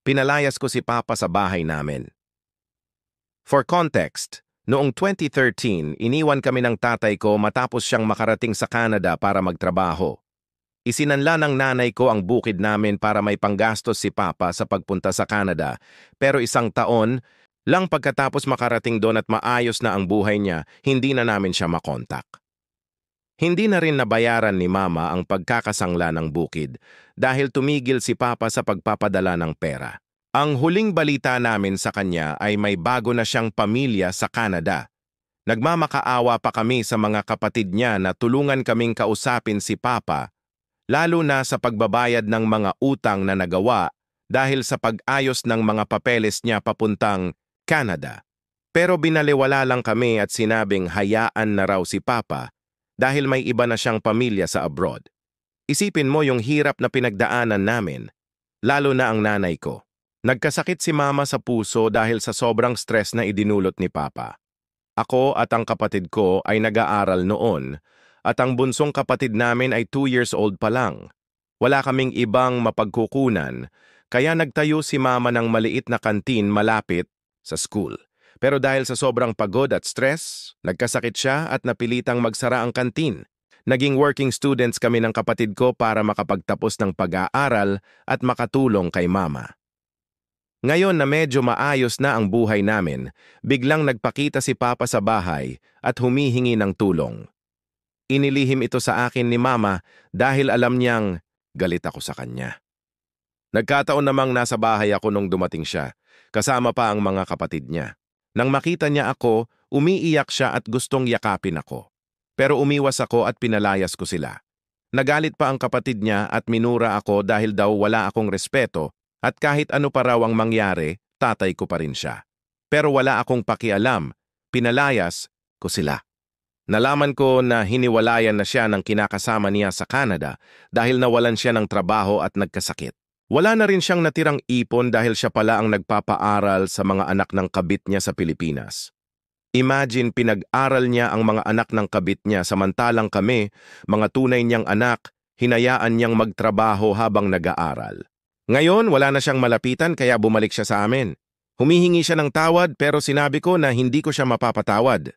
Pinalayas ko si Papa sa bahay namin. For context, noong 2013, iniwan kami ng tatay ko matapos siyang makarating sa Canada para magtrabaho. Isinanla ng nanay ko ang bukid namin para may panggastos si Papa sa pagpunta sa Canada, pero isang taon lang pagkatapos makarating doon at maayos na ang buhay niya, hindi na namin siya makontak. Hindi na rin nabayaran ni Mama ang pagkakasangla ng bukid dahil tumigil si Papa sa pagpapadala ng pera. Ang huling balita namin sa kanya ay may bago na siyang pamilya sa Canada. Nagmamakaawa pa kami sa mga kapatid niya na tulungan kaming kausapin si Papa, lalo na sa pagbabayad ng mga utang na nagawa dahil sa pag-ayos ng mga papeles niya papuntang Canada. Pero binaliwala lang kami at sinabing hayaan na raw si Papa dahil may iba na siyang pamilya sa abroad. Isipin mo yung hirap na pinagdaanan namin, lalo na ang nanay ko. Nagkasakit si Mama sa puso dahil sa sobrang stress na idinulot ni Papa. Ako at ang kapatid ko ay nag-aaral noon at ang bunsong kapatid namin ay 2 years old pa lang. Wala kaming ibang mapagkukunan, kaya nagtayo si Mama ng maliit na kantin malapit sa school. Pero dahil sa sobrang pagod at stress, nagkasakit siya at napilitang magsara ang kantin. Naging working students kami ng kapatid ko para makapagtapos ng pag-aaral at makatulong kay Mama. Ngayon na medyo maayos na ang buhay namin, biglang nagpakita si Papa sa bahay at humihingi ng tulong. Inilihim ito sa akin ni Mama dahil alam niyang galit ako sa kanya. Nagkataon namang nasa bahay ako nung dumating siya, kasama pa ang mga kapatid niya. Nang makita niya ako, umiiyak siya at gustong yakapin ako. Pero umiwas ako at pinalayas ko sila. Nagalit pa ang kapatid niya at minura ako dahil daw wala akong respeto at kahit ano pa raw ang mangyari, tatay ko pa rin siya. Pero wala akong pakialam, pinalayas ko sila. Nalaman ko na hiniwalayan na siya ng kinakasama niya sa Canada dahil nawalan siya ng trabaho at nagkasakit. Wala na rin siyang natirang ipon dahil siya pala ang nagpapaaral sa mga anak ng kabit niya sa Pilipinas. Imagine pinag-aral niya ang mga anak ng kabit niya samantalang kami, mga tunay niyang anak, hinayaan niyang magtrabaho habang nag-aaral. Ngayon, wala na siyang malapitan kaya bumalik siya sa amin. Humihingi siya ng tawad pero sinabi ko na hindi ko siya mapapatawad.